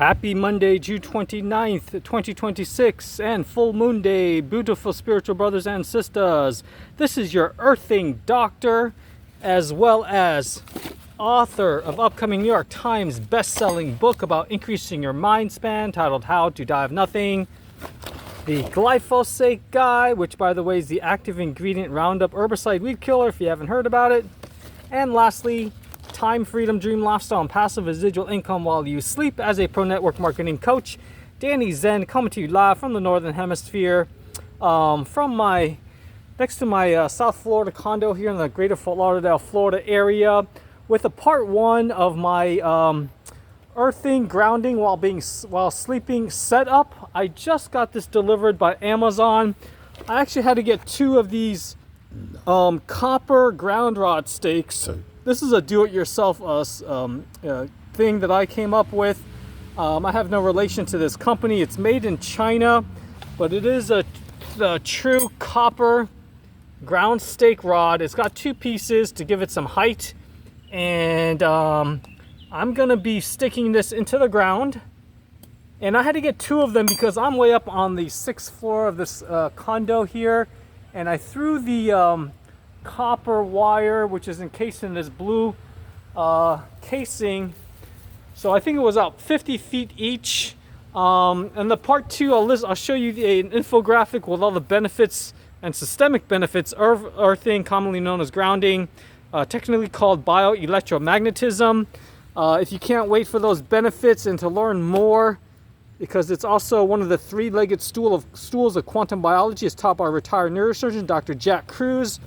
Happy Monday, June 29th, 2026, and full moon day, beautiful spiritual brothers and sisters. This is your earthing doctor, as well as author of upcoming New York Times best-selling book about increasing your mind span, titled How to Die of Nothing. The glyphosate guy, which by the way is the active ingredient Roundup herbicide weed killer if you haven't heard about it. And lastly, time, freedom, dream, lifestyle, and passive residual income while you sleep as a pro network marketing coach. Danny Zen coming to you live from the Northern Hemisphere, from my next to my South Florida condo here in the greater Fort Lauderdale, Florida area, with a part one of my earthing, grounding while sleeping setup. I just got this delivered by Amazon. I actually had to get two of these copper ground rod stakes. This is a do-it-yourself thing that I came up with. I have no relation to this company. It's made in China, but it is a true copper ground stake rod. It's got two pieces to give it some height, and I'm gonna be sticking this into the ground. And I had to get two of them because I'm way up on the 6th floor of this condo here, and I threw the copper wire, which is encased in this blue casing, so I think it was about 50 feet each. And the part two, I'll show you an infographic with all the benefits and systemic benefits of earthing, commonly known as grounding, technically called bioelectromagnetism. If you can't wait for those benefits and to learn more, because it's also one of the three-legged stools of quantum biology, as taught by retired neurosurgeon Dr. Jack Kruse,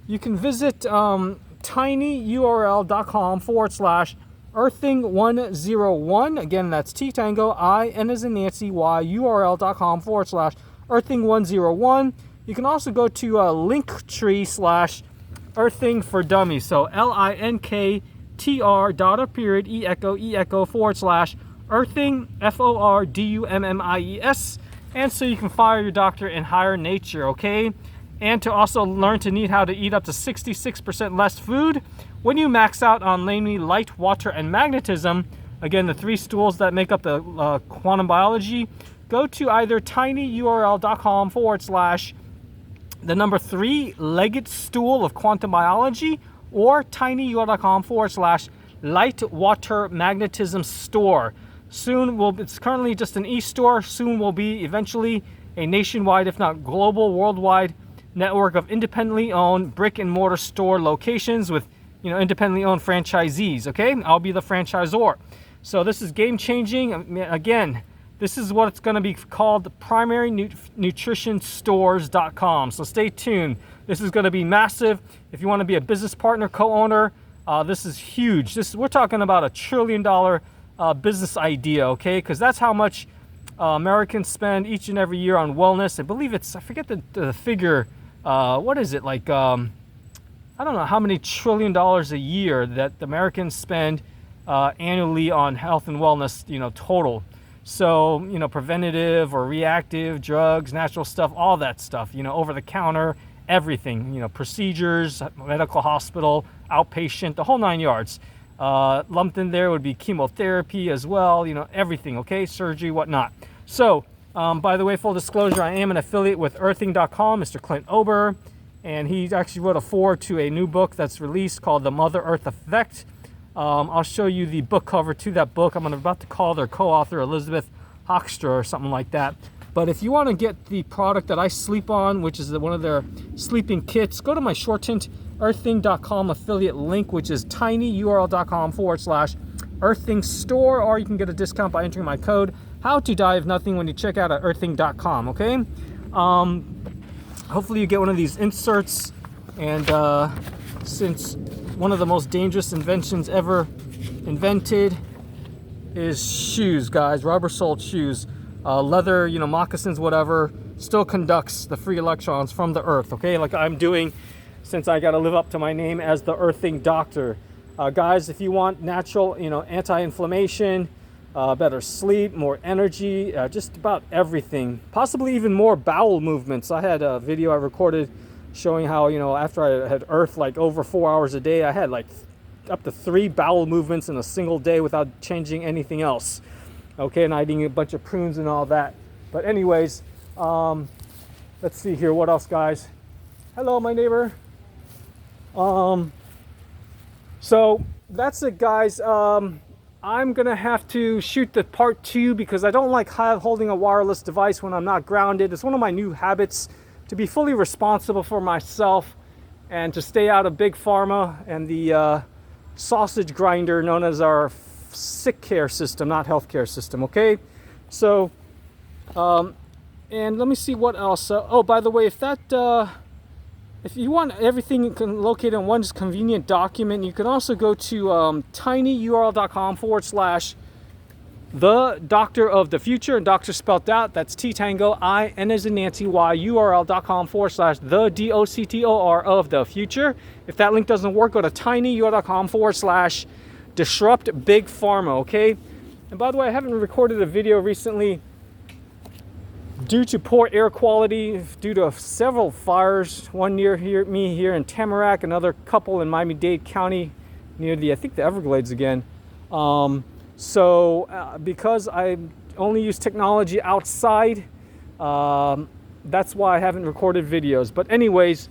you can visit tinyurl.com/earthing101. Again, that's T Tango, I, N as in Nancy, Y, url.com/earthing101. You can also go to Linktree/earthing for dummies. So linktr.echo/earthing, FORDUMMIES. And so you can fire your doctor and hire nature, okay? And to also learn to need how to eat up to 66% less food when you max out on namely light, water, and magnetism. Again, the three stools that make up the quantum biology. Go to either tinyurl.com/3-legged stool of quantum biology, or tinyurl.com/light water magnetism store. It's currently just an e-store. Soon will be eventually a nationwide, if not global, worldwide network of independently owned brick and mortar store locations with, independently owned franchisees. Okay, I'll be the franchisor. So this is game changing. Again, this is what it's going to be called, primarynutritionstores.com. So stay tuned. This is going to be massive. If you want to be a business partner, co-owner, this is huge. We're talking about $1 trillion business idea. Okay, because that's how much Americans spend each and every year on wellness. I believe I forget the figure. What is it, like, I don't know how many $1 trillion a year that the Americans spend annually on health and wellness, total. So, preventative or reactive drugs, natural stuff, all that stuff, over the counter, everything, procedures, medical hospital, outpatient, the whole 9 yards. Lumped in there would be chemotherapy as well, everything, okay, surgery, whatnot. So, by the way, full disclosure, I am an affiliate with earthing.com, Mr. Clint Ober, and he actually wrote a foreword to a new book that's released called The Mother Earth Effect. I'll show you the book cover to that book. I'm about to call their co-author Elizabeth Hoekstra or something like that. But if you want to get the product that I sleep on, which is one of their sleeping kits, go to my shortened earthing.com affiliate link, which is tinyurl.com/earthing store, or you can get a discount by entering my code HOWTODIEOFNOTHING when you check out at earthing.com. Okay, hopefully you get one of these inserts. And since one of the most dangerous inventions ever invented is shoes, guys, rubber-soled shoes, leather, moccasins, whatever, still conducts the free electrons from the earth. Okay, like I'm doing, since I got to live up to my name as the earthing doctor. Guys, if you want natural, anti-inflammation, better sleep, more energy, just about everything, possibly even more bowel movements. I had a video I recorded showing how, after I had earthed like over 4 hours a day, I had like up to 3 bowel movements in a single day without changing anything else. Okay, and eating a bunch of prunes and all that. But anyways, let's see here. What else, guys? Hello, my neighbor. So that's it, guys. I'm gonna have to shoot the part 2 because I don't like holding a wireless device when I'm not grounded. It's one of my new habits to be fully responsible for myself and to stay out of big pharma and the sausage grinder known as our sick care system, not healthcare system. Okay, so and let me see what else. Oh, by the way, if you want everything you can locate in one just convenient document, you can also go to tinyurl.com/the doctor of the future, and doctor spelled out. That's T Tango I N as in Nancy Y url.com/the DOCTOR of the future. If that link doesn't work, go to tinyurl.com/disrupt big pharma. Okay. And by the way, I haven't recorded a video recently due to poor air quality, due to several fires, one near me here in Tamarack, another couple in Miami-Dade County near I think the Everglades again. Because I only use technology outside, that's why I haven't recorded videos. But anyways,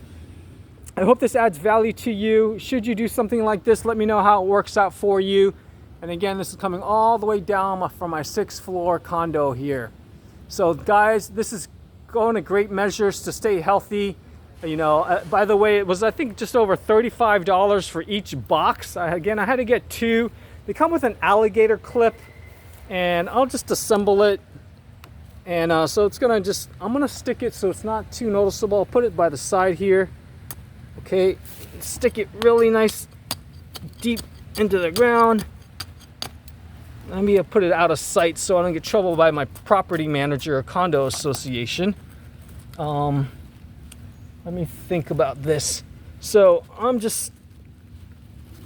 I hope this adds value to you. Should you do something like this, let me know how it works out for you. And again, this is coming all the way down from my 6th floor condo here. So guys, this is going to great measures to stay healthy. You know, by the way, it was I think just over $35 for each box. I had to get 2. They come with an alligator clip, and I'll just assemble it. And so it's gonna I'm gonna stick it so it's not too noticeable. I'll put it by the side here. Okay, stick it really nice deep into the ground. Let me put it out of sight so I don't get trouble by my property manager or condo association. Let me think about this. So I'm just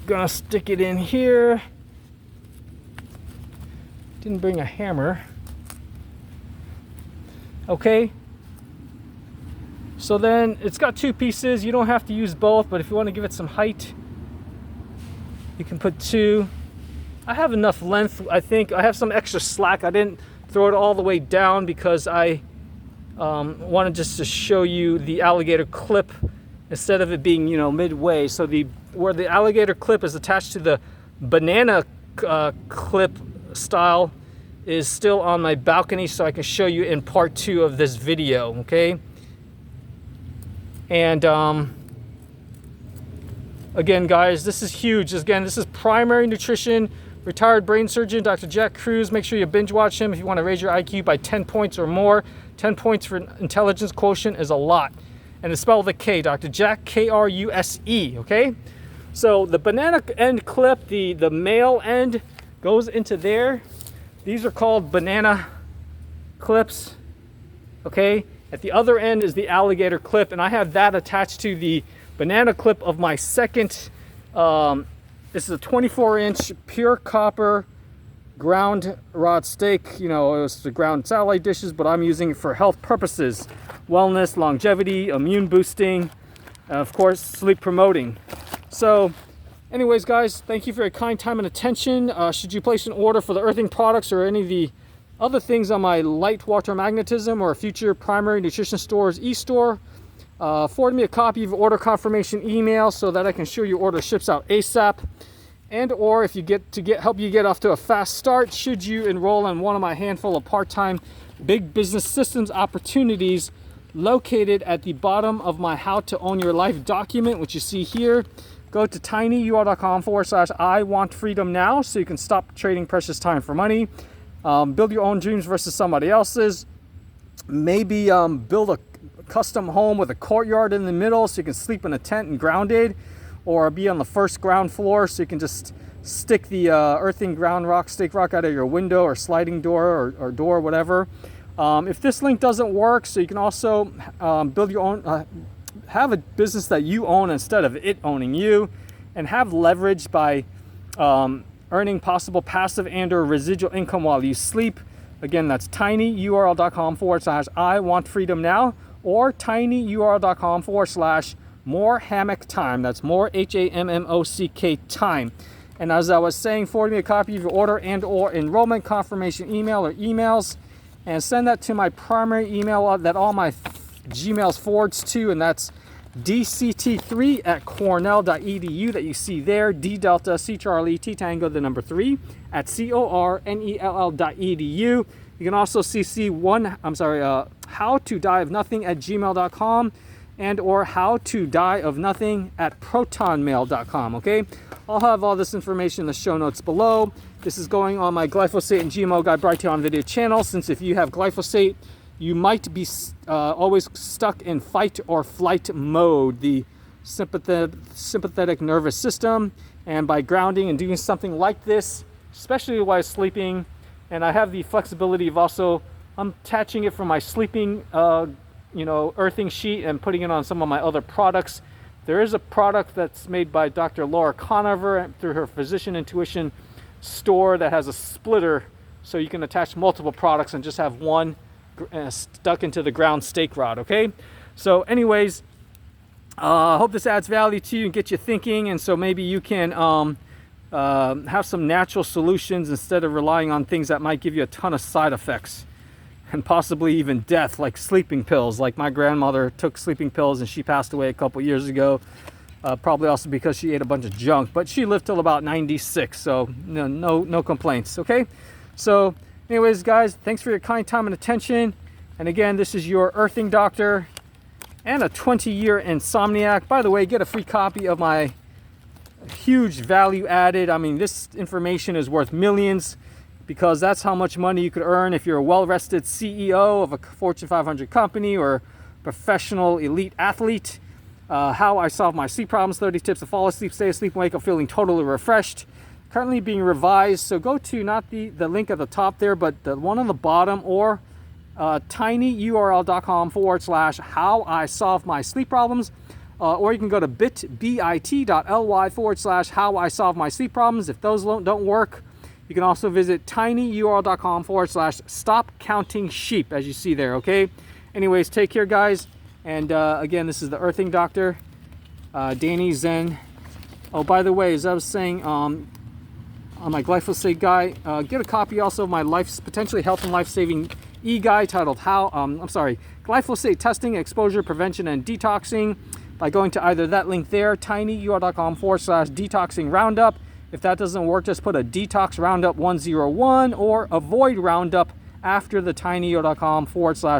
gonna stick it in here. Didn't bring a hammer. Okay. So then it's got 2 pieces. You don't have to use both, but if you want to give it some height, you can put 2. I have enough length, I think. I have some extra slack. I didn't throw it all the way down because I wanted just to show you the alligator clip instead of it being, you know, midway. So where the alligator clip is attached to the banana clip style is still on my balcony, so I can show you in part 2 of this video, okay? And again, guys, this is huge. Again, this is primary nutrition. Retired brain surgeon, Dr. Jack Kruse. Make sure you binge watch him if you want to raise your IQ by 10 points or more. 10 points for intelligence quotient is a lot. And it's spelled with a K, Dr. Jack, Kruse, okay? So the banana end clip, the male end goes into there. These are called banana clips, okay? At the other end is the alligator clip, and I have that attached to the banana clip of my second, this is a 24-inch pure copper ground rod steak. You know, it's the ground satellite dishes, but I'm using it for health purposes. Wellness, longevity, immune boosting, and of course, sleep promoting. So anyways, guys, thank you for your kind time and attention. Should you place an order for the earthing products or any of the other things on my light water magnetism or future primary nutrition stores e-store, forward me a copy of your order confirmation email so that I can show your order ships out ASAP. And or if you help you get off to a fast start, should you enroll in one of my handful of part-time big business systems opportunities located at the bottom of my How to Own Your Life document, which you see here. Go to tinyurl.com/I want freedom now so you can stop trading precious time for money. Build your own dreams versus somebody else's. Maybe build a custom home with a courtyard in the middle so you can sleep in a tent and grounded, or be on the first ground floor so you can just stick the earthing stake rock out of your window or sliding door or door, whatever. If this link doesn't work, so you can also build your own, have a business that you own instead of it owning you, and have leverage by earning possible passive and or residual income while you sleep. Again, that's tinyurl.com/I want freedom now, or tinyurl.com/more hammock time. That's more HAMMOCK time. And as I was saying, forward me a copy of your order and or enrollment confirmation email or emails, and send that to my primary email that all my Gmails forwards to, and that's dct3@cornell.edu that you see there, D Delta C Charlie T Tango the number 3 at cornell.edu. You can also CC HOWTODIEOFNOTHING@gmail.com and or HOWTODIEOFNOTHING@protonmail.com. Okay, I'll have all this information in the show notes below. This is going on my glyphosate and GMO Guy Brighteon video channel, since if you have glyphosate, you might be always stuck in fight or flight mode, the sympathetic nervous system. And by grounding and doing something like this, especially while sleeping, and I have the flexibility of also, I'm attaching it from my sleeping, earthing sheet and putting it on some of my other products. There is a product that's made by Dr. Laura Conover through her Physician Intuition store that has a splitter, so you can attach multiple products and just have one stuck into the ground stake rod. Okay, so anyways, I hope this adds value to you and get you thinking, and so maybe you can have some natural solutions instead of relying on things that might give you a ton of side effects and possibly even death, like sleeping pills. Like my grandmother took sleeping pills and she passed away a couple years ago, probably also because she ate a bunch of junk, but she lived till about 96, so no complaints. Okay, so anyways, guys, thanks for your kind time and attention. And again, this is your earthing doctor and a 20-year insomniac. By the way, get a free copy of my huge value added. I mean, this information is worth millions, because that's how much money you could earn if you're a well-rested CEO of a Fortune 500 company or professional elite athlete. How I solve my sleep problems, 30 tips to fall asleep, stay asleep, and wake up feeling totally refreshed. Currently being revised, so go to not the link at the top there, but the one on the bottom, or tinyurl.com/how I solve my sleep problems, or you can go to bit.ly/how I solve my sleep problems. If those don't work, you can also visit tinyurl.com/stop counting sheep, as you see there. Okay, anyways, take care, guys, and again, this is the earthing doctor, Danny Zen. Oh, by the way, as I was saying, on my glyphosate guy, get a copy also of my potentially health and life-saving e-guide titled Glyphosate Testing, Exposure, Prevention, and Detoxing, by going to either that link there, tinyurl.com/detoxing roundup. If that doesn't work, just put a detox roundup 101 or avoid roundup after the tinyurl.com/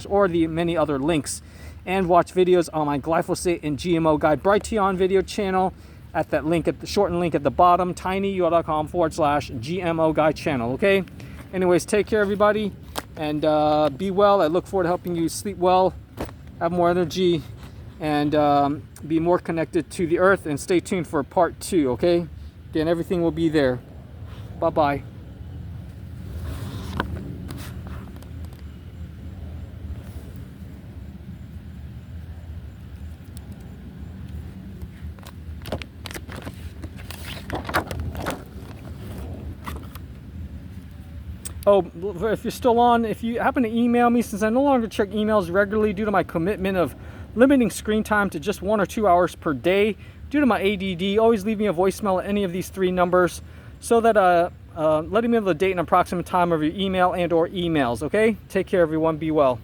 or the many other links. And watch videos on my glyphosate and GMO Guy Brighteon video channel at that link, at the shortened link at the bottom, tinyurl.com/GMO Guy channel. Okay, anyways, take care, everybody, and be well. I look forward to helping you sleep well, have more energy, and be more connected to the earth. And stay tuned for part 2. Okay, again, everything will be there. Bye bye. Oh, if you're still on, if you happen to email me, since I no longer check emails regularly due to my commitment of limiting screen time to just 1 or 2 hours per day due to my ADD, always leave me a voicemail at any of these 3 numbers, so that letting me know the date and approximate time of your email and or emails. Okay, take care, everyone. Be well.